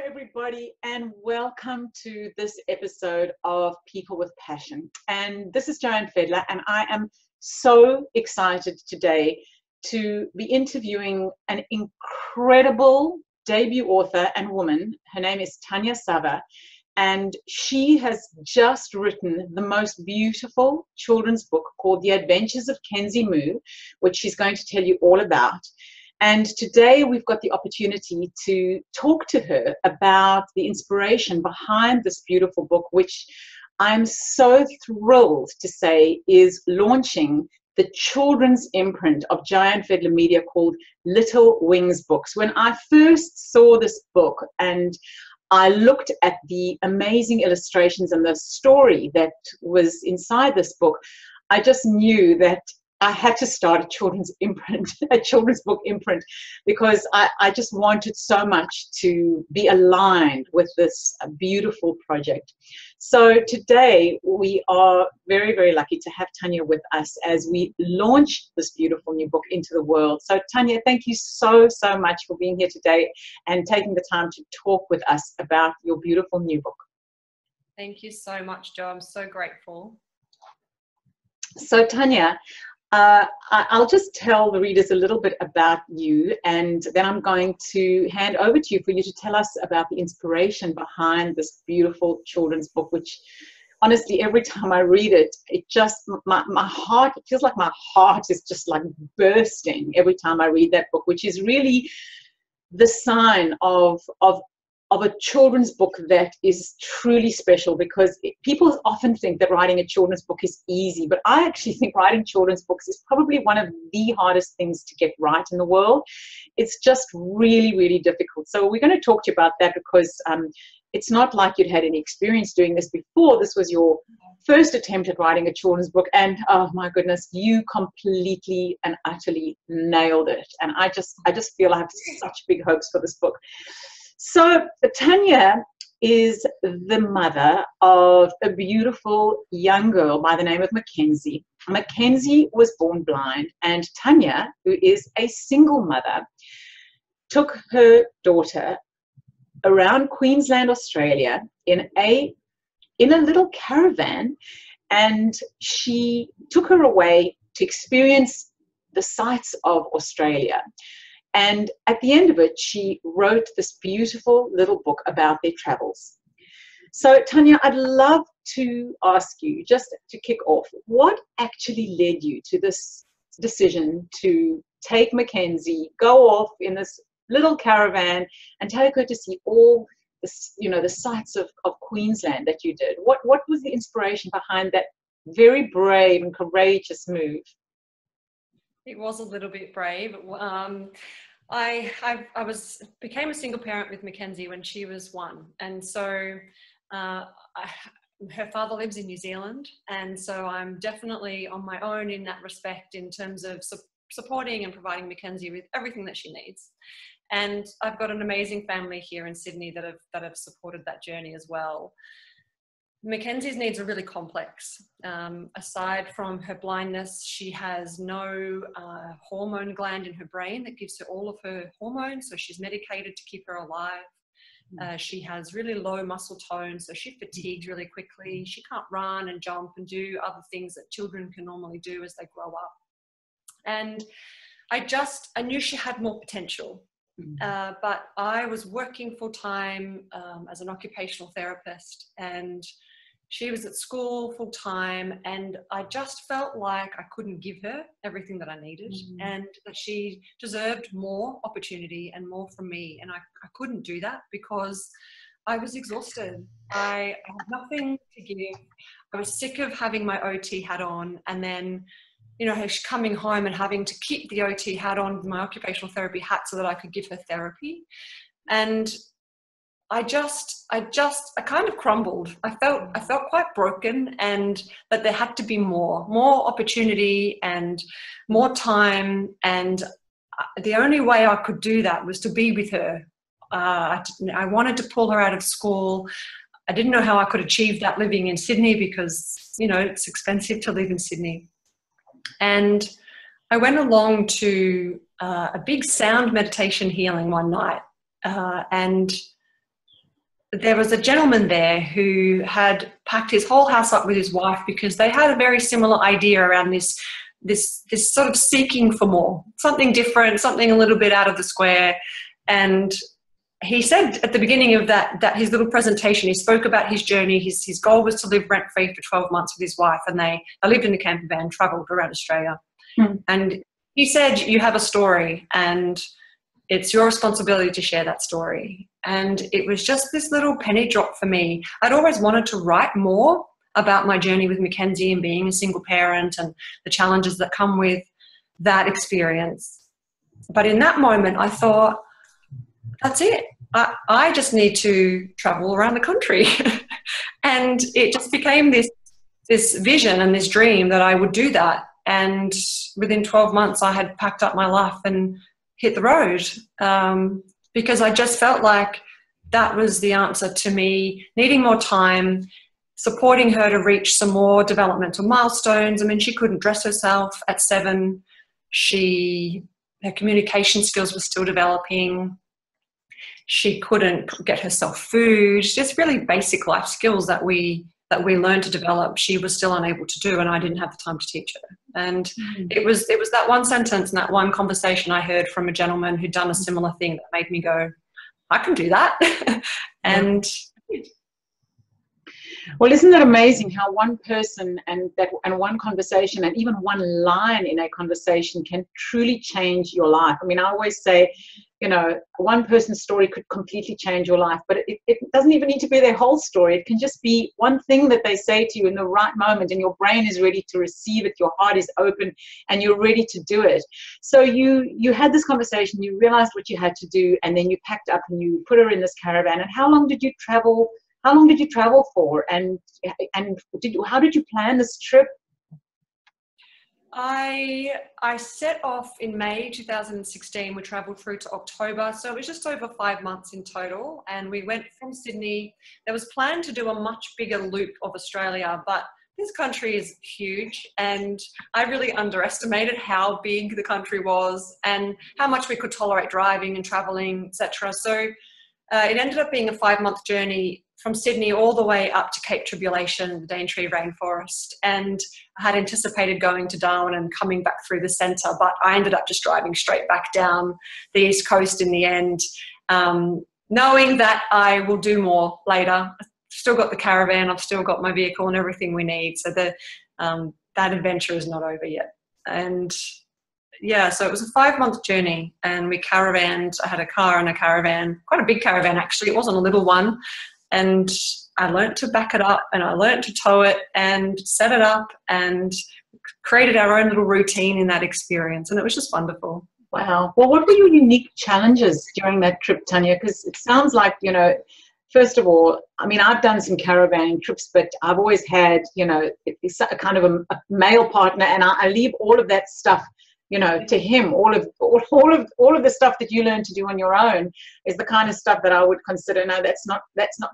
everybody, and welcome to this episode of People with Passion. And this is Joanne Fedler, and I am so excited today to be interviewing an incredible debut author and woman. Her name is Tanya Savva, and she has just written the most beautiful children's book called The Adventures of Kenzie, which she's going to tell you all about. And today we've got the opportunity to talk to her about the inspiration behind this beautiful book, which I'm so thrilled to say is launching the children's imprint of Giant Fedler Media called Little Wings Books. When I first saw this book and I looked at the amazing illustrations and the story that was inside this book, I just knew that I had to start a children's imprint, a children's book imprint, because I just wanted so much to be aligned with this beautiful project. So today we are very, very lucky to have Tanya with us as we launch this beautiful new book into the world. So Tanya, thank you so much for being here today and taking the time to talk with us about your beautiful new book. Thank you so much, Jo. I'm so grateful. So Tanya, I'll just tell the readers a little bit about you, and then I'm going to hand over to you for you to tell us about the inspiration behind this beautiful children's book, which honestly, every time I read it, it just, my heart, it feels like my heart is just like bursting every time I read that book, which is really the sign of a children's book that is truly special, because people often think that writing a children's book is easy, but I actually think writing children's books is probably one of the hardest things to get right in the world. It's just really, really difficult. So we're going to talk to you about that, because it's not like you'd had any experience doing this before. This was your first attempt at writing a children's book, and oh my goodness, you completely and utterly nailed it. And I just feel I have such big hopes for this book. So Tanya is the mother of a beautiful young girl by the name of Mackenzie. Mackenzie was born blind, and Tanya, who is a single mother, took her daughter around Queensland, Australia in a little caravan, and she took her away to experience the sights of Australia. And at the end of it, she wrote this beautiful little book about their travels. So, Tanya, I'd love to ask you, just to kick off, what actually led you to this decision to take Mackenzie, go off in this little caravan and take her to see all this, the sights of Queensland that you did? What was the inspiration behind that very brave and courageous move? It was a little bit brave. I became a single parent with Mackenzie when she was 1, and so her father lives in New Zealand, and so I'm definitely on my own in that respect in terms of supporting and providing Mackenzie with everything that she needs. And I've got an amazing family here in Sydney that have supported that journey as well. Mackenzie's needs are really complex. Aside from her blindness, she has no hormone gland in her brain that gives her all of her hormones, so she's medicated to keep her alive. She has really low muscle tone, so she fatigues really quickly. She can't run and jump and do other things that children can normally do as they grow up. And I knew she had more potential. But I was working full-time as an occupational therapist, and she was at school full-time, and I just felt like I couldn't give her everything that I needed, and that she deserved more opportunity and more from me, and I couldn't do that because I was exhausted. I had nothing to give. I was sick of having my OT hat on, and then coming home and having to keep the OT hat on, my occupational therapy hat, so that I could give her therapy. And I kind of crumbled. I felt quite broken, and that there had to be more opportunity and more time. And the only way I could do that was to be with her. I wanted to pull her out of school. I didn't know how I could achieve that living in Sydney, because, it's expensive to live in Sydney. And I went along to a big sound meditation healing one night, and there was a gentleman there who had packed his whole house up with his wife because they had a very similar idea around this sort of seeking for more, something different, something a little bit out of the square. And he said at the beginning of that his little presentation, he spoke about his journey. His goal was to live rent-free for 12 months with his wife, and they lived in a camper van, travelled around Australia. And he said, you have a story, and it's your responsibility to share that story. And it was just this little penny drop for me. I'd always wanted to write more about my journey with Mackenzie and being a single parent and the challenges that come with that experience. But in that moment, I thought, that's it. I just need to travel around the country. And it just became this vision and this dream that I would do that. And within 12 months, I had packed up my life and hit the road, because I just felt like that was the answer to me needing more time, supporting her to reach some more developmental milestones. I mean, she couldn't dress herself at 7. Her communication skills were still developing. She couldn't get herself food, just really basic life skills that we learned to develop. She was still unable to do, and I didn't have the time to teach her. And it was that one sentence and that one conversation I heard from a gentleman who'd done a similar thing that made me go, I can do that. And well, isn't it amazing how one person and one conversation and even one line in a conversation can truly change your life? I mean, I always say, you know, one person's story could completely change your life, but it doesn't even need to be their whole story. It can just be one thing that they say to you in the right moment, and your brain is ready to receive it, your heart is open, and you're ready to do it. So you had this conversation, you realized what you had to do, and then you packed up and you put her in this caravan. And how long did you travel? How long did you travel for? And how did you plan this trip? I set off in May 2016. We travelled through to October, so it was just over 5 months in total. And we went from Sydney. There was planned to do a much bigger loop of Australia, but this country is huge, and I really underestimated how big the country was and how much we could tolerate driving and travelling, etc. So it ended up being a 5-month journey from Sydney all the way up to Cape Tribulation, the Daintree rainforest. And I had anticipated going to Darwin and coming back through the centre, but I ended up just driving straight back down the east coast in the end, knowing that I will do more later. I've still got the caravan, I've still got my vehicle and everything we need. So that adventure is not over yet. And yeah, so it was a 5-month journey, and we caravanned. I had a car and a caravan, quite a big caravan actually. It wasn't a little one. And I learnt to back it up, and I learnt to tow it and set it up, and created our own little routine in that experience. And it was just wonderful. Wow. Well, what were your unique challenges during that trip, Tanya? Because it sounds like, you know, first of all, I mean, I've done some caravanning trips, but I've always had, you know, it's a kind of a male partner, and I leave all of that stuff, you know, to him. All of the stuff that you learn to do on your own is the kind of stuff that I would consider, no, that's not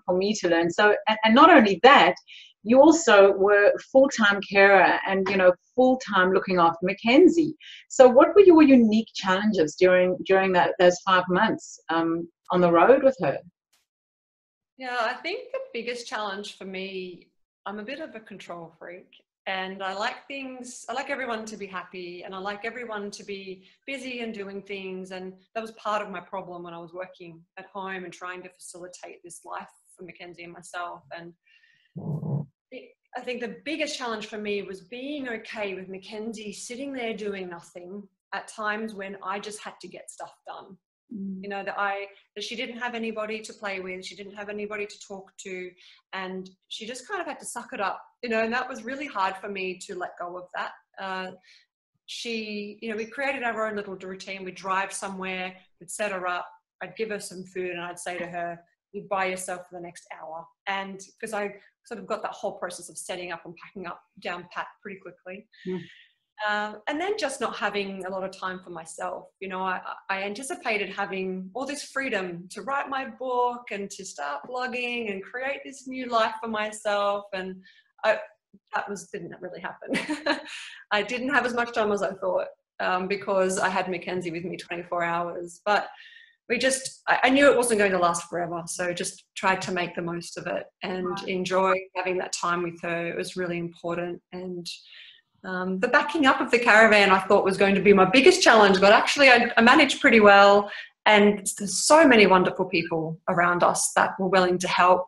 for me to learn. So, and not only that, you also were full-time carer and, you know, full-time looking after Mackenzie. So what were your unique challenges during those 5 months on the road with her? Yeah, I think the biggest challenge for me, I'm a bit of a control freak. And I like everyone to be happy, and I like everyone to be busy and doing things. And that was part of my problem when I was working at home and trying to facilitate this life for Mackenzie and myself. And I think the biggest challenge for me was being okay with Mackenzie sitting there doing nothing at times when I just had to get stuff done. You know, that she didn't have anybody to play with, she didn't have anybody to talk to, and she just kind of had to suck it up, you know, and that was really hard for me to let go of that. You know, we created our own little routine. We'd drive somewhere, we'd set her up, I'd give her some food, and I'd say to her, you buy yourself for the next hour. And because I sort of got that whole process of setting up and packing up down pat pretty quickly. And then just not having a lot of time for myself. You know, I anticipated having all this freedom to write my book and to start blogging and create this new life for myself. And didn't really happen. I didn't have as much time as I thought, because I had Mackenzie with me 24 hours. But I knew it wasn't going to last forever, so just tried to make the most of it and enjoy having that time with her. It was really important. And the backing up of the caravan I thought was going to be my biggest challenge, but actually I managed pretty well. And there's so many wonderful people around us that were willing to help.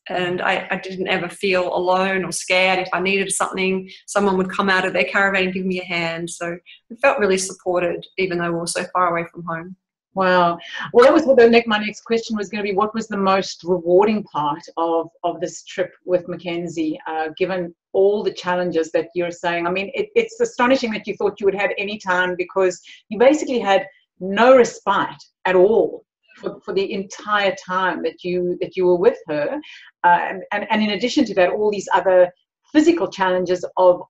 And I didn't ever feel alone or scared. If I needed something, someone would come out of their caravan and give me a hand. So I felt really supported, even though we were so far away from home. Wow. Well, that was what my next question was going to be. What was the most rewarding part of this trip with Mackenzie, given all the challenges that you're saying? I mean, it's astonishing that you thought you would have any time, because you basically had no respite at all for the entire time that you were with her, and in addition to that, all these other physical challenges of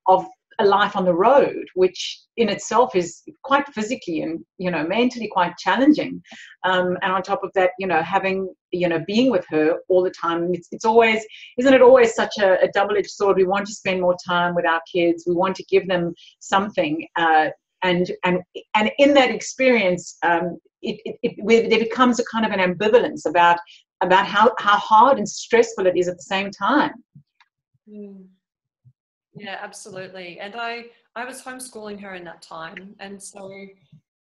a life on the road, which in itself is quite physically and mentally quite challenging, and on top of that, having being with her all the time. It's always, isn't it always such a double-edged sword? We want to spend more time with our kids, we want to give them something, and in that experience, it becomes a kind of an ambivalence about how hard and stressful it is at the same time. Yeah, absolutely. And I was homeschooling her in that time, and so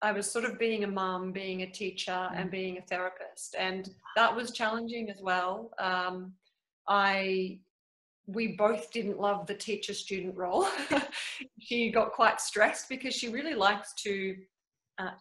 I was sort of being a mum, being a teacher, and being a therapist, and that was challenging as well. We both didn't love the teacher-student role. She got quite stressed because she really likes to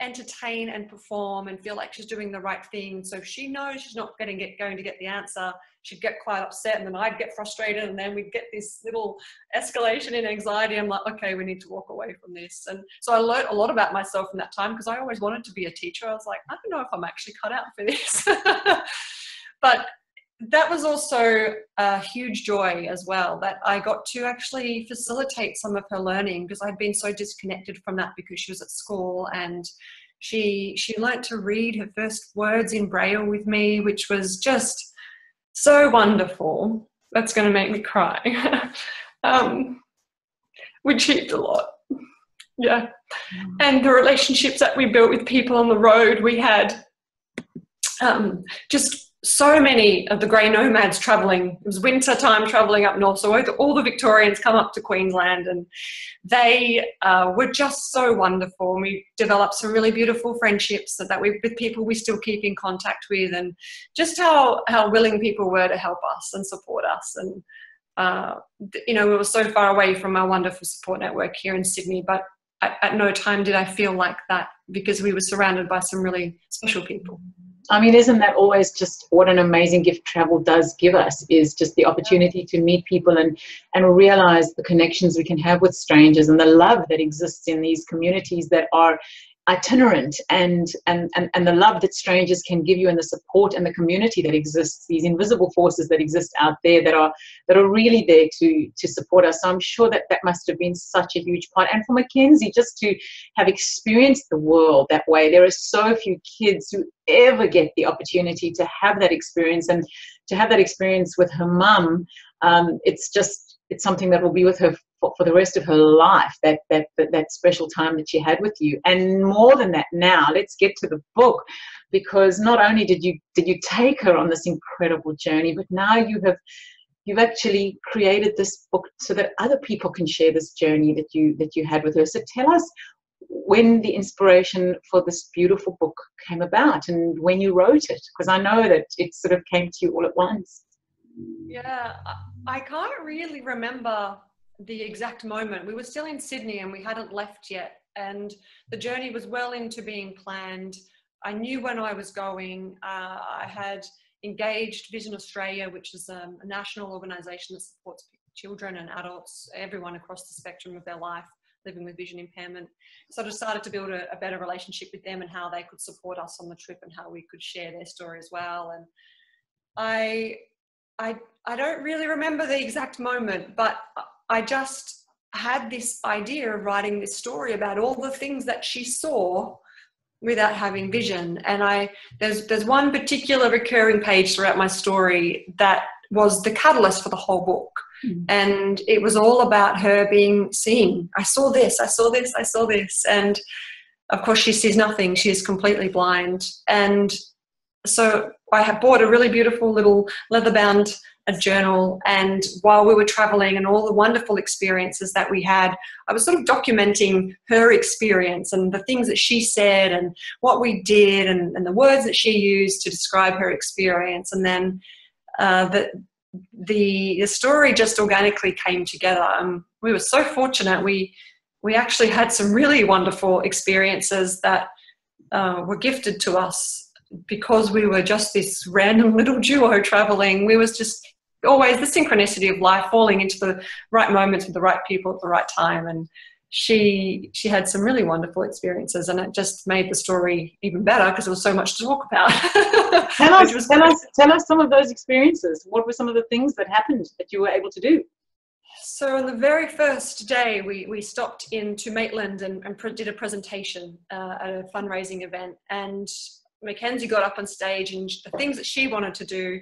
entertain and perform and feel like she's doing the right thing. So if she knows she's not going to get the answer, she'd get quite upset, and then I'd get frustrated, and then we'd get this little escalation in anxiety. I'm like, okay, we need to walk away from this. And so I learned a lot about myself in that time, because I always wanted to be a teacher. I was like, I don't know if I'm actually cut out for this. But that was also a huge joy as well, that I got to actually facilitate some of her learning, because I'd been so disconnected from that because she was at school, and she learnt to read her first words in Braille with me, which was just so wonderful. That's going to make me cry. We achieved a lot. Yeah. And the relationships that we built with people on the road, we had just so many of the grey nomads travelling. It was winter time travelling up north, so all the Victorians come up to Queensland, and they were just so wonderful. And we developed some really beautiful friendships with people we still keep in contact with, and just how willing people were to help us and support us. And we were so far away from our wonderful support network here in Sydney, but at no time did I feel like that, because we were surrounded by some really special people. I mean, isn't that always just what an amazing gift travel does give us, is just the opportunity to meet people and realize the connections we can have with strangers, and the love that exists in these communities that are itinerant, and the love that strangers can give you, and the support and the community that exists, these invisible forces that exist out there that are really there to support us. So I'm sure that must have been such a huge part. And for Mackenzie, just to have experienced the world that way, there are so few kids who ever get the opportunity to have that experience, and to have that experience with her mum. It's something that will be with her for the rest of her life, that special time that she had with you. And more than that, now let's get to the book, because not only did you take her on this incredible journey, but now you've actually created this book so that other people can share this journey that you had with her. So tell us when the inspiration for this beautiful book came about, and when you wrote it, because I know that it sort of came to you all at once. Yeah, I can't really remember the exact moment. We were still in Sydney and we hadn't left yet, and the journey was well into being planned. I knew when I was going. I had engaged Vision Australia, which is a national organisation that supports children and adults, everyone across the spectrum of their life living with vision impairment. So I decided to build a better relationship with them, and how they could support us on the trip, and how we could share their story as well. And I don't really remember the exact moment, but I just had this idea of writing this story about all the things that she saw without having vision. And there's one particular recurring page throughout my story that was the catalyst for the whole book. And it was all about her seeing. I saw this, I saw this, I saw this. And of course she sees nothing. She is completely blind. And so I had bought a really beautiful little leather-bound journal, and while we were traveling and all the wonderful experiences that we had, I was sort of documenting her experience and the things that she said and what we did and the words that she used to describe her experience. And then the story just organically came together. We were so fortunate. We actually had some really wonderful experiences that were gifted to us because we were just this random little duo traveling. We was just always the synchronicity of life, falling into the right moments with the right people at the right time. And she had some really wonderful experiences, and it just made the story even better because there was so much to talk about. Tell us some of those experiences. What were some of the things that happened that you were able to do? So on the very first day, we stopped into Maitland and did a presentation at a fundraising event. And Mackenzie got up on stage, and the things that she wanted to do,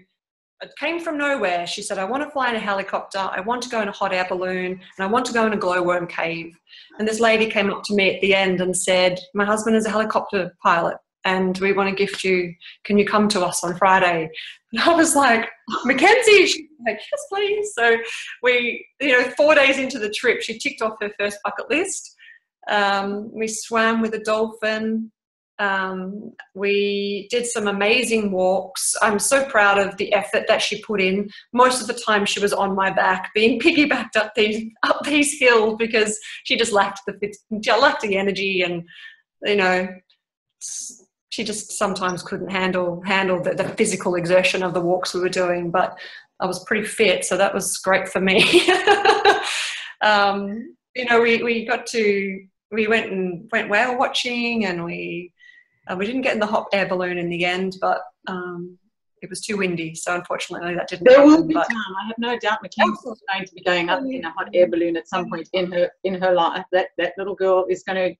it came from nowhere. She said, I want to fly in a helicopter, I want to go in a hot air balloon, and I want to go in a glowworm cave. And this lady came up to me at the end and said, my husband is a helicopter pilot and we want to gift you, can you come to us on Friday? And I was like, Mackenzie, she's like, yes, please. So we, 4 days into the trip, she ticked off her first bucket list. We swam with a dolphin. We did some amazing walks. I'm so proud of the effort that she put in. Most of the time she was on my back being piggybacked up these hills because she just lacked the energy, and she just sometimes couldn't handle the physical exertion of the walks we were doing. But I was pretty fit, so that was great for me. We went whale watching, and we didn't get in the hot air balloon in the end, but it was too windy, so unfortunately that didn't happen. There will be time. I have no doubt Mackenzie is going to be going up in a hot air balloon at some point in her life. That little girl is going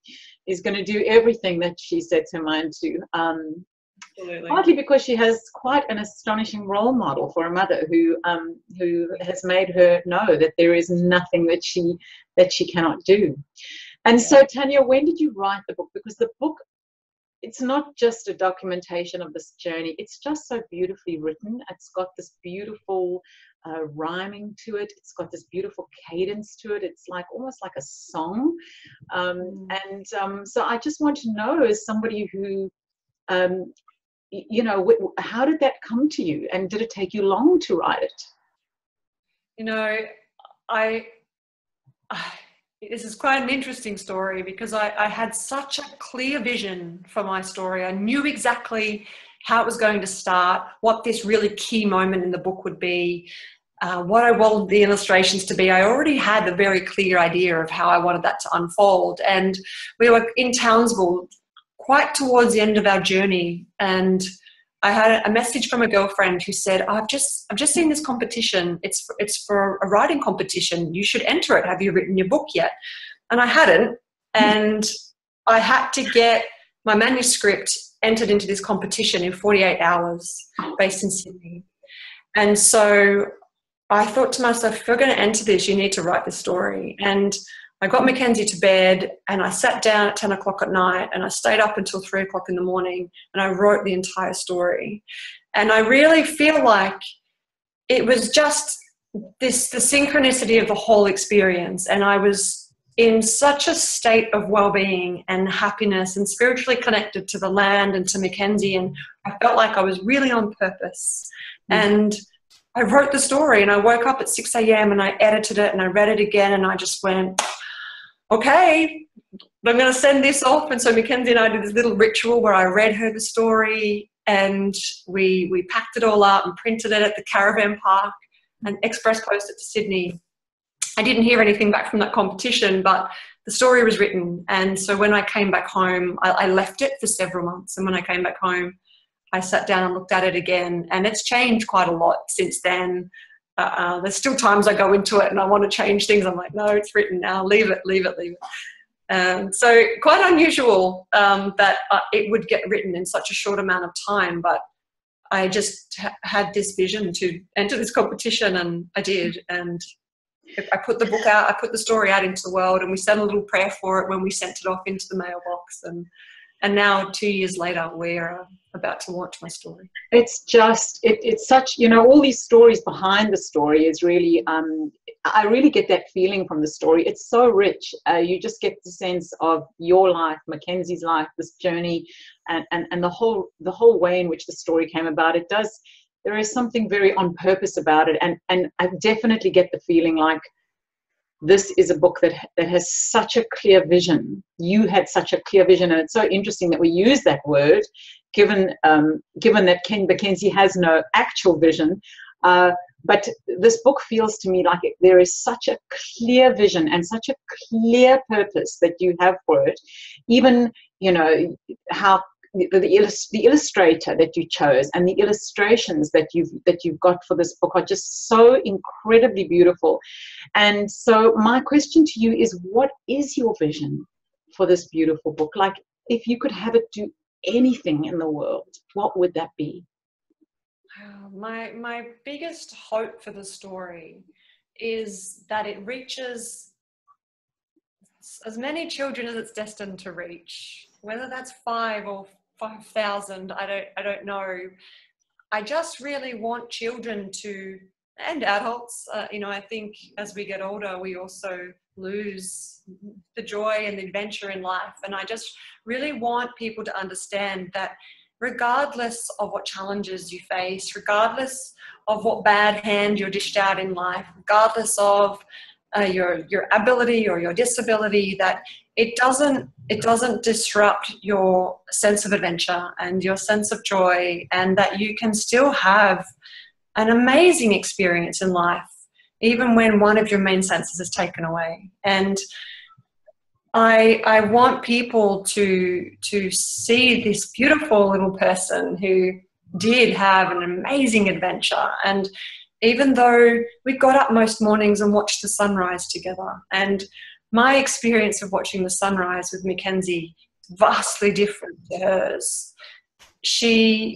to do everything that she sets her mind to. Absolutely. Partly because she has quite an astonishing role model for a mother who has made her know that there is nothing that she cannot do. And so, Tanya, when did you write the book? Because the book, it's not just a documentation of this journey. It's just so beautifully written. It's got this beautiful rhyming to it. It's got this beautiful cadence to it. It's almost like a song. So I just want to know, as somebody who, how did that come to you? And did it take you long to write it? This is quite an interesting story because I had such a clear vision for my story. I knew exactly how it was going to start, what this really key moment in the book would be, what I wanted the illustrations to be. I already had a very clear idea of how I wanted that to unfold. And we were in Townsville quite towards the end of our journey, and I had a message from a girlfriend who said, I've just seen this competition. It's for a writing competition. You should enter it. Have you written your book yet? And I hadn't. And I had to get my manuscript entered into this competition in 48 hours based in Sydney. And so I thought to myself, if you're going to enter this, you need to write the story. And I got Mackenzie to bed, and I sat down at 10 o'clock at night, and I stayed up until 3 o'clock in the morning, and I wrote the entire story. And I really feel like it was just the synchronicity of the whole experience. And I was in such a state of well-being and happiness and spiritually connected to the land and to Mackenzie. And I felt like I was really on purpose. And I wrote the story, and I woke up at 6 a.m. and I edited it and I read it again, and I just went, okay, I'm going to send this off. And so Mackenzie and I did this little ritual where I read her the story, and we packed it all up and printed it at the caravan park and express posted to Sydney. I didn't hear anything back from that competition, but the story was written. And so when I came back home, I left it for several months. And when I came back home, I sat down and looked at it again, and it's changed quite a lot since then. There's still times I go into it and I want to change things. I'm like, no, it's written now. Leave it. So quite unusual that it would get written in such a short amount of time. But I just had this vision to enter this competition, and I did. And I put the book out. I put the story out into the world, and we said a little prayer for it when we sent it off into the mailbox. And And now 2 years later, we're about to launch my story. It's just, it's such, you know, all these stories behind the story is really, I really get that feeling from the story. It's so rich. You just get the sense of your life, Mackenzie's life, this journey, and the whole way in which the story came about. It does, there is something very on purpose about it. And I definitely get the feeling like this is a book that has such a clear vision. You had such a clear vision, and it's so interesting that we use that word, given that Mackenzie has no actual vision. But this book feels to me like there is such a clear vision and such a clear purpose that you have for it. Even, you know, how the illustrator that you chose and the illustrations that you've got for this book are just so incredibly beautiful. And so my question to you is, what is your vision for this beautiful book? Like, if you could have it do anything in the world, what would that be? My biggest hope for the story is that it reaches as many children as it's destined to reach, whether that's 5 or 5,000, I don't know. I just really want children to, and adults, you know, I think as we get older, we also lose the joy and the adventure in life. And I just really want people to understand that regardless of what challenges you face, regardless of what bad hand you're dished out in life, regardless of your ability or your disability, that it doesn't disrupt your sense of adventure and your sense of joy, and that you can still have an amazing experience in life, even when one of your main senses is taken away. And I want people to see this beautiful little person who did have an amazing adventure. And even though we got up most mornings and watched the sunrise together, and my experience of watching the sunrise with Mackenzie is vastly different to hers.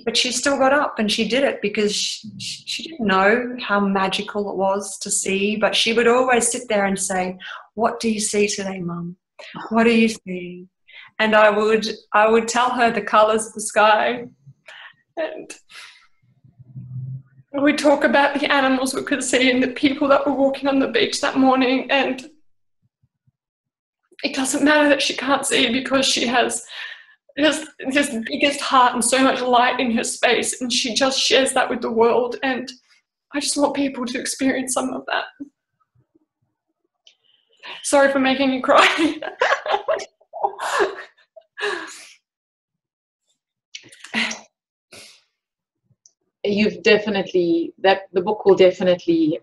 But she still got up and she did it because she didn't know how magical it was to see, but she would always sit there and say, "What do you see today, Mum? What do you see?" And I would tell her the colours of the sky, and we'd talk about the animals we could see and the people that were walking on the beach that morning. And it doesn't matter that she can't see, because she has just the biggest heart and so much light in her space, and she just shares that with the world. And I just want people to experience some of that. Sorry for making you cry. You've definitely, the book will definitely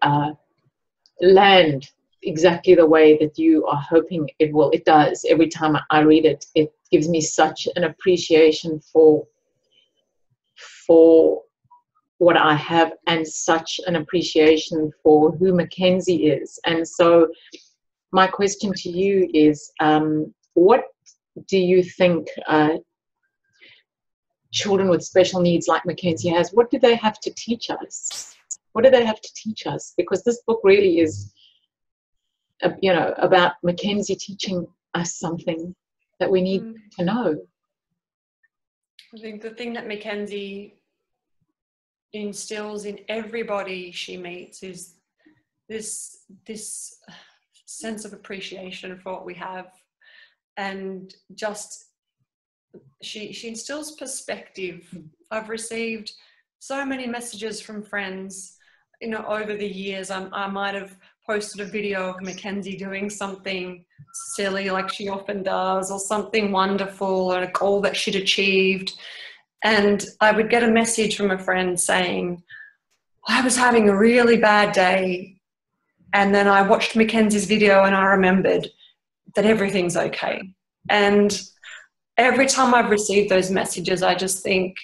land exactly the way that you are hoping it will. It does. Every time I read it, it gives me such an appreciation for what I have, and such an appreciation for who Mackenzie is. And so my question to you is, what do you think children with special needs like Mackenzie has, what do they have to teach us? What do they have to teach us? Because this book really is, you know, about Mackenzie teaching us something that we need to know. I think the thing that Mackenzie instills in everybody she meets is this sense of appreciation for what we have, and just she instills perspective. I've received so many messages from friends, you know, over the years. I might have posted a video of Mackenzie doing something silly like she often does, or something wonderful, or a goal that she'd achieved, and I would get a message from a friend saying, "I was having a really bad day, and then I watched Mackenzie's video and I remembered that everything's okay." And every time I've received those messages, I just think,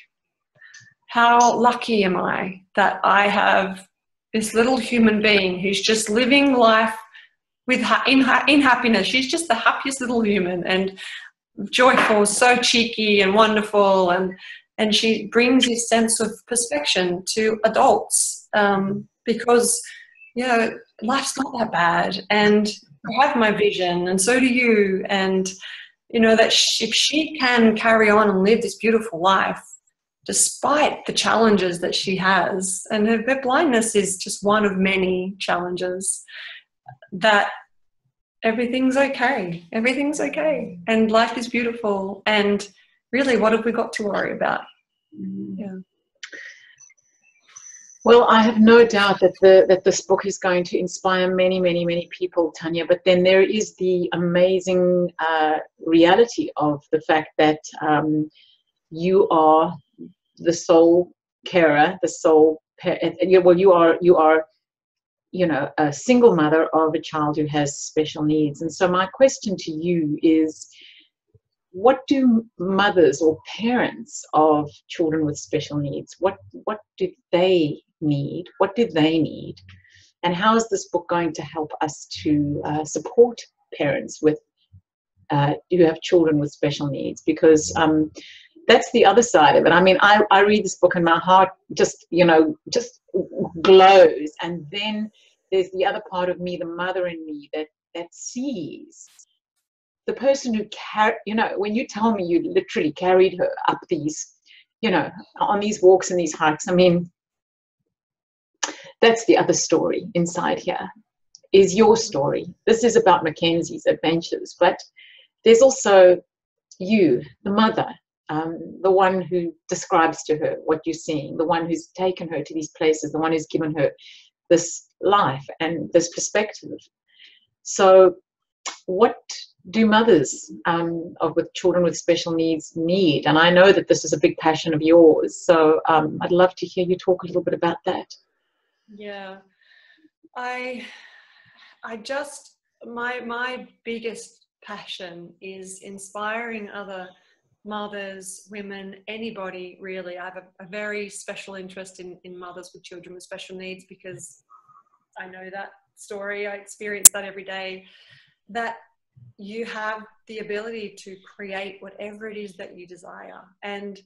how lucky am I that I have this little human being who's just living life in happiness. She's just the happiest little human, and joyful, so cheeky and wonderful, and she brings this sense of perspective to adults, because, you know, life's not that bad, and I have my vision, and so do you. And you know, that if she can carry on and live this beautiful life, despite the challenges that she has, and her blindness is just one of many challenges, that everything's okay. Everything's okay. And life is beautiful. And really, what have we got to worry about? Yeah. Well, I have no doubt that this book is going to inspire many, many, many people, Tanya. But then there is the amazing reality of the fact that you are the sole carer, the sole parent. Well, you are, you know, a single mother of a child who has special needs. And so my question to you is, what do mothers or parents of children with special needs, what do they need? What do they need? And how is this book going to help us to support parents with who have children with special needs? Because that's the other side of it. I mean, I read this book and my heart just, you know, just glows. And then there's the other part of me, the mother in me, that sees the person who you know, when you tell me you literally carried her up these, you know, on these walks and these hikes, I mean, that's the other story inside here, is your story. This is about Mackenzie's adventures, but there's also you, the mother, the one who describes to her what you're seeing, the one who's taken her to these places, the one who's given her this life and this perspective. So what do mothers with children with special needs need? And I know that this is a big passion of yours, so I'd love to hear you talk a little bit about that. Yeah, I just, my biggest passion is inspiring other mothers, women, anybody really. I have a very special interest in mothers with children with special needs, because I know that story, I experience that every day, that you have the ability to create whatever it is that you desire, and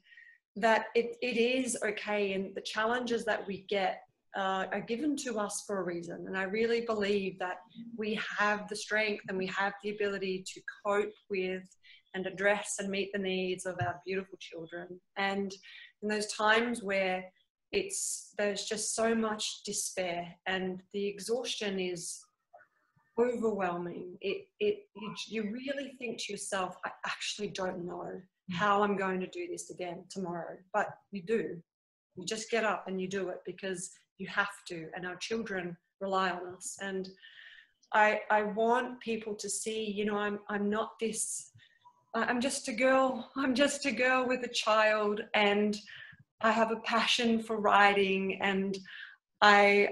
that it is okay, and the challenges that we get are given to us for a reason. And I really believe that we have the strength and we have the ability to cope with and address and meet the needs of our beautiful children. And in those times where there's just so much despair and the exhaustion is overwhelming, you really think to yourself, I actually don't know how I'm going to do this again tomorrow. But you do. You just get up and you do it because you have to, and our children rely on us. And I want people to see, you know, I'm not this, I'm just a girl with a child, and I have a passion for writing, and I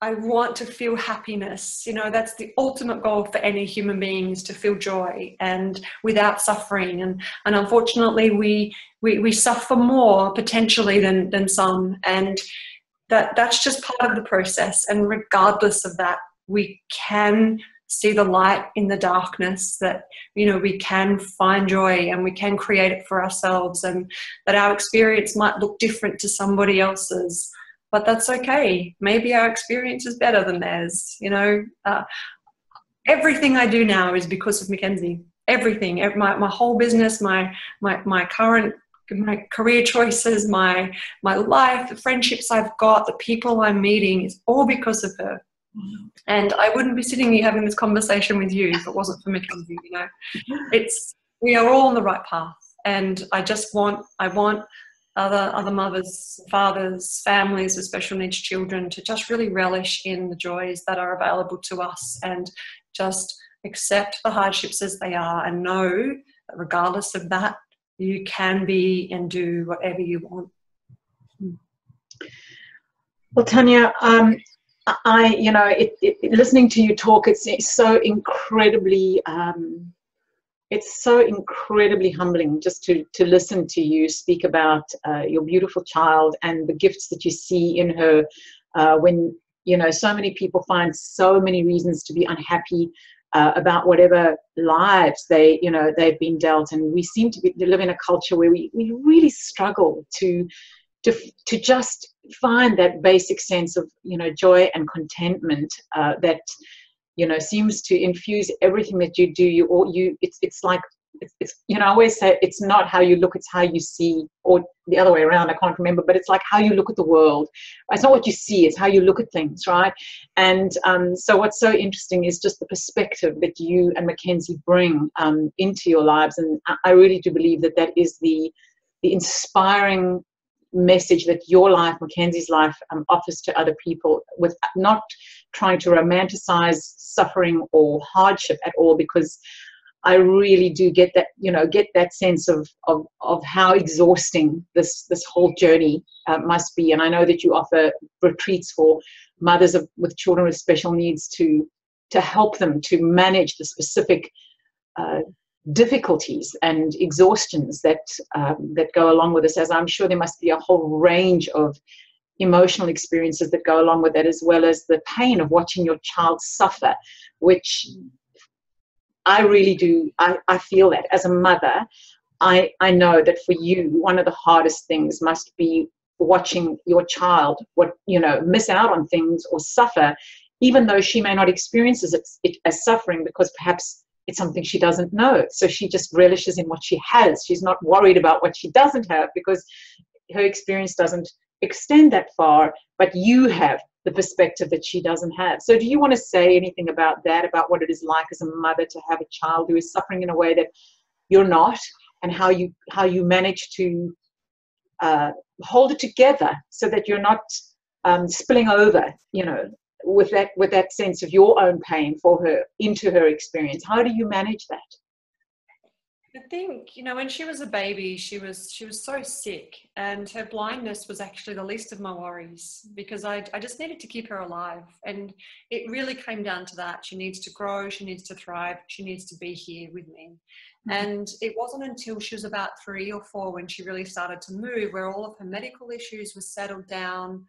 want to feel happiness. You know, that's the ultimate goal for any human being, is to feel joy and without suffering. And unfortunately we suffer more potentially than some, and that's just part of the process. And regardless of that, we can see the light in the darkness, that, you know, we can find joy and we can create it for ourselves, and that our experience might look different to somebody else's, but that's okay. Maybe our experience is better than theirs. You know, everything I do now is because of Mackenzie. Everything, my whole business, my current, my career choices, my life, the friendships I've got, the people I'm meeting, is all because of her. And I wouldn't be sitting here having this conversation with you if it wasn't for Mackenzie. You know, we are all on the right path, and I want other mothers, fathers, families with special needs children to just really relish in the joys that are available to us, and just accept the hardships as they are, and know that regardless of that, you can be and do whatever you want. Well, Tanya, you know, listening to you talk, it's so incredibly humbling just to listen to you speak about your beautiful child and the gifts that you see in her, when, you know, so many people find so many reasons to be unhappy about whatever lives they've been dealt. And we seem to live in a culture where we really struggle to just find that basic sense of, you know, joy and contentment that, you know, seems to infuse everything that you do. It's like I always say it's not how you look, it's how you see, or the other way around, I can't remember, but it's like how you look at the world. It's not what you see, it's how you look at things, right? And so what's so interesting is just the perspective that you and Mackenzie bring into your lives. And I really do believe that that is the inspiring message that your life, Mackenzie's life, offers to other people, with not trying to romanticize suffering or hardship at all, because I really do get that sense of how exhausting this whole journey must be. And I know that you offer retreats for mothers with children with special needs to help them to manage the specific difficulties and exhaustions that go along with this, as I'm sure there must be a whole range of emotional experiences that go along with that, as well as the pain of watching your child suffer, which I really do. I feel that as a mother, I know that for you, one of the hardest things must be watching your child, miss out on things or suffer, even though she may not experience it as suffering, because perhaps it's something she doesn't know. So she just relishes in what she has. She's not worried about what she doesn't have, because her experience doesn't extend that far, but you have the perspective that she doesn't have. So do you want to say anything about that, about what it is like as a mother to have a child who is suffering in a way that you're not, and how you manage to hold it together so that you're not spilling over, with that sense of your own pain for her into her experience? How do you manage that? I think, when she was a baby, she was so sick, and her blindness was actually the least of my worries, because I just needed to keep her alive. And it really came down to that. She needs to grow, she needs to thrive, she needs to be here with me. Mm-hmm. And it wasn't until she was about 3 or 4 when she really started to move, where all of her medical issues were settled down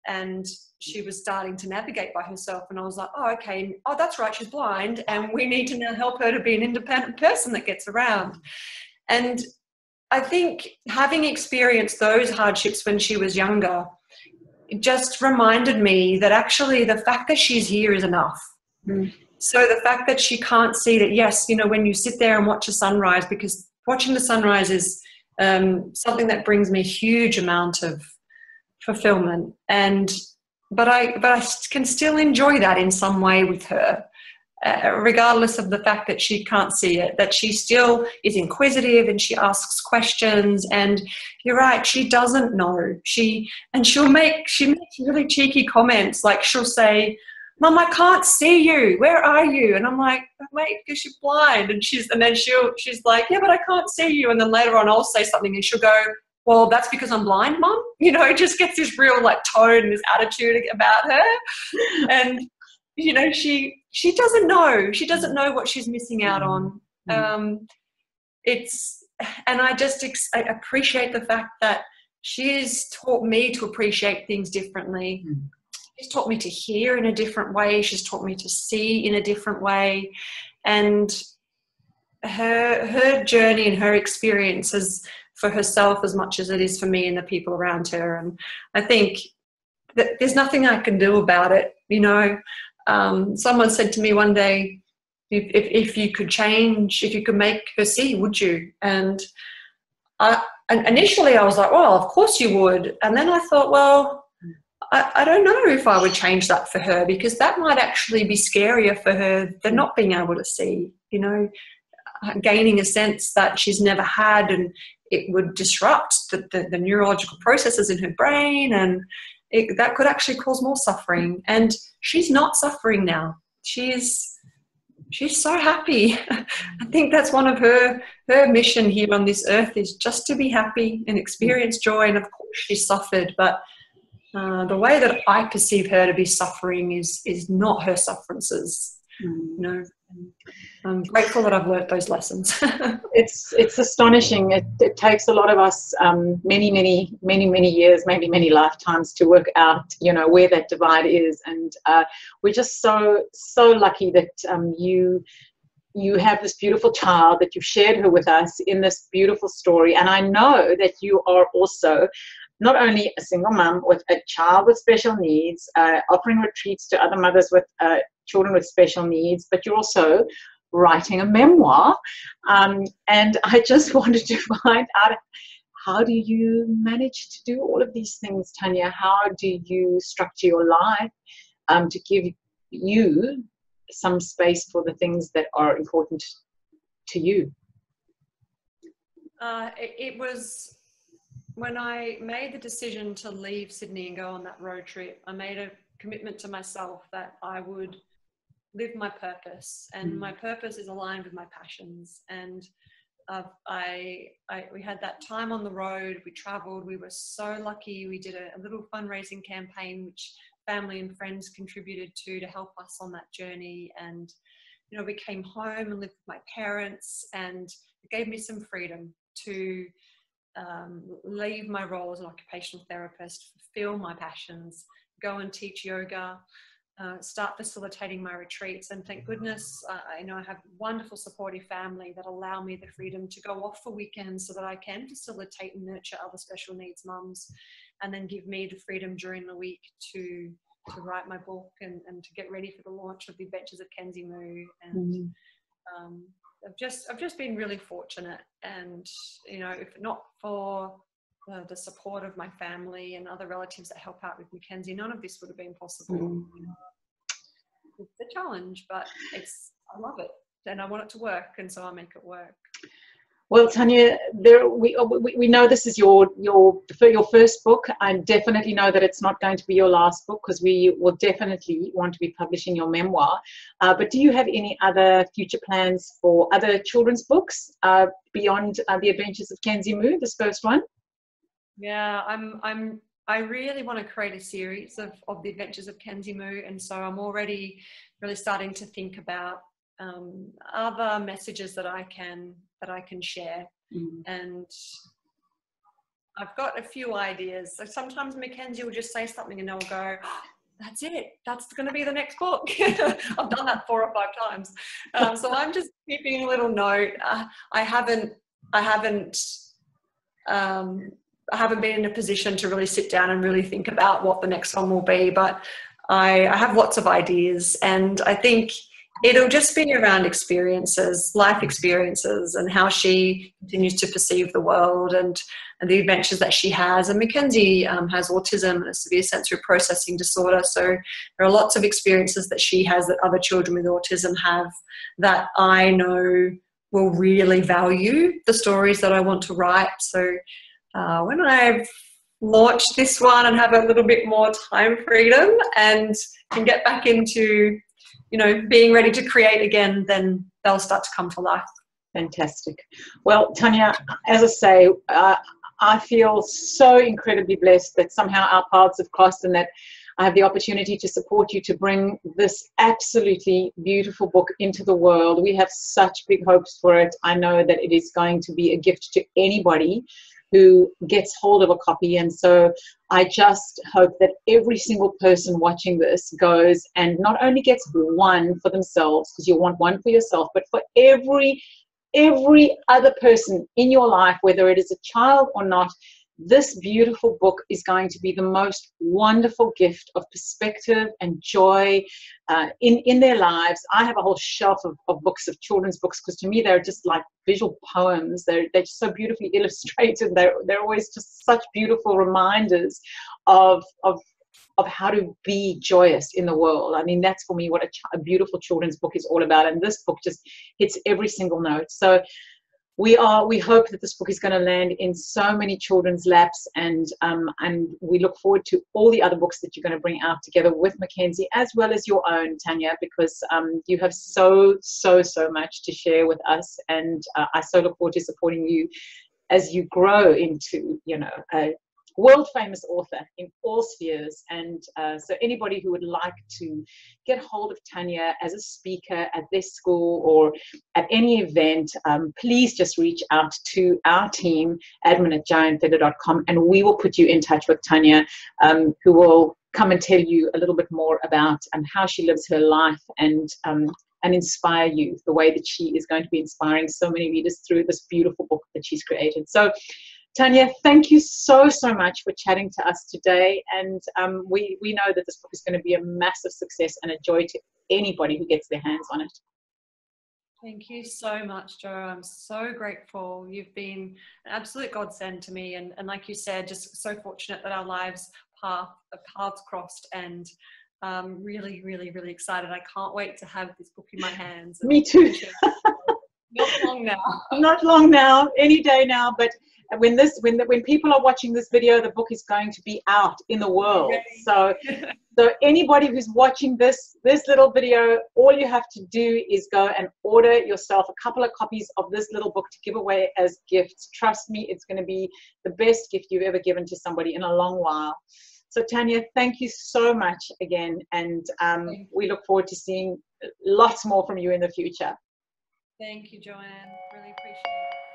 and she was starting to navigate by herself. And I was like, oh, okay. Oh, that's right. She's blind, and we need to now help her to be an independent person that gets around. And I think having experienced those hardships when she was younger, it just reminded me that actually the fact that she's here is enough. Mm. So the fact that she can't see that, yes, when you sit there and watch a sunrise, because watching the sunrise is something that brings me a huge amount of fulfillment, but I can still enjoy that in some way with her, regardless of the fact that she can't see it, that she still is inquisitive and she asks questions. And you're right, she doesn't know. She makes really cheeky comments, like she'll say, Mum, I can't see you. Where are you? And I'm like, mate, because you're blind. And she's like, yeah, but I can't see you. And then later on I'll say something and she'll go, well, that's because I'm blind, Mum. It just gets this real tone and this attitude about her. And, she doesn't know. She doesn't know what she's missing out on. And I appreciate the fact that she's taught me to appreciate things differently. She's taught me to hear in a different way. She's taught me to see in a different way. And her journey and her experiences for herself as much as it is for me and the people around her. And I think that there's nothing I can do about it. Someone said to me one day, if you could make her see, would you? And initially I was like, well, of course you would. And then I thought, well, I don't know if I would change that for her, because that might actually be scarier for her than not being able to see, gaining a sense that she's never had, and it would disrupt the neurological processes in her brain, and that could actually cause more suffering. And she's not suffering now. She's so happy. I think that's one of her mission here on this earth, is just to be happy and experience joy. And of course she suffered, but the way that I perceive her to be suffering is not her sufferances. I'm grateful that I've learnt those lessons. It's astonishing. It takes a lot of us many years, maybe many lifetimes, to work out where that divide is. And we're just so lucky that you have this beautiful child, that you've shared her with us in this beautiful story. And I know that you are also not only a single mum with a child with special needs, offering retreats to other mothers with children with special needs, but you're also writing a memoir. And I just wanted to find out, how do you manage to do all of these things, Tanya? How do you structure your life to give you some space for the things that are important to you? It was when I made the decision to leave Sydney and go on that road trip. I made a commitment to myself that I would live my purpose, and my purpose is aligned with my passions. And we had that time on the road. We traveled. We were so lucky. We did a little fundraising campaign, which family and friends contributed to help us on that journey. And, you know, we came home and lived with my parents, and it gave me some freedom to leave my role as an occupational therapist, fulfill my passions, go and teach yoga, start facilitating my retreats. And thank goodness, I know I have a wonderful supportive family that allow me the freedom to go off for weekends so that I can facilitate and nurture other special needs mums, and then give me the freedom during the week to write my book and to get ready for the launch of the Adventures of Kenzie Moo. And I've just been really fortunate. And, you know, if not for the support of my family and other relatives that help out with Mackenzie, none of this would have been possible. It's a challenge, but I love it, and I want it to work, and so I make it work. Well, Tanya, we know this is your first book. I definitely know that it's not going to be your last book, because we will definitely want to be publishing your memoir. But do you have any other future plans for other children's books beyond The Adventures of Kenzie Moo, this first one? Yeah, I really want to create a series of The Adventures of Kenzie Moo, and so I'm already really starting to think about other messages that I can share. And I've got a few ideas. So sometimes Mackenzie will just say something and they'll go, oh, that's it, that's going to be the next book. I've done that 4 or 5 times. So I'm just keeping a little note. I haven't been in a position to really sit down and really think about what the next one will be, but I have lots of ideas, and I think it'll just be around experiences, life experiences, and how she continues to perceive the world, and the adventures that she has. And Mackenzie has autism and a severe sensory processing disorder, so there are lots of experiences that she has that other children with autism have, that I know will really value the stories that I want to write. So when I've launched this one and have a little bit more time freedom and can get back into, you know, being ready to create again, then they'll start to come to life. Fantastic. Well, Tanya, as I say, I feel so incredibly blessed that somehow our paths have crossed, and that I have the opportunity to support you to bring this absolutely beautiful book into the world. We have such big hopes for it. I know that it is going to be a gift to anybody who gets hold of a copy. And so I just hope that every single person watching this goes and not only gets one for themselves, because you want one for yourself, but for every other person in your life, whether it is a child or not. This beautiful book is going to be the most wonderful gift of perspective and joy in their lives. I have a whole shelf of books, of children's books, because to me they're just like visual poems. They're just so beautifully illustrated. They're always just such beautiful reminders of how to be joyous in the world. I mean, that's for me what a beautiful children's book is all about. And this book just hits every single note. So we hope that this book is going to land in so many children's laps, and we look forward to all the other books that you're going to bring out together with Mackenzie, as well as your own, Tanya, because you have so much to share with us, and I so look forward to supporting you as you grow into, you know, a world famous author in all spheres. And so anybody who would like to get hold of Tanya as a speaker at this school or at any event, please just reach out to our team, admin@joannefedler.com, and we will put you in touch with Tanya, who will come and tell you a little bit more about how she lives her life, and inspire you the way that she is going to be inspiring so many readers through this beautiful book that she's created. So Tanya, thank you so much for chatting to us today, and we know that this book is going to be a massive success and a joy to anybody who gets their hands on it. Thank you so much, Jo. I'm so grateful. You've been an absolute godsend to me. And like you said, just so fortunate that our paths crossed, and really, really, really excited. I can't wait to have this book in my hands. Me too. Not long now. Not long now, any day now. But when people are watching this video, the book is going to be out in the world. So anybody who's watching this little video, all you have to do is go and order yourself a couple of copies of this little book to give away as gifts. Trust me, it's going to be the best gift you've ever given to somebody in a long while. So Tanya, thank you so much again, and we look forward to seeing lots more from you in the future. Thank you, Joanne. Really appreciate it.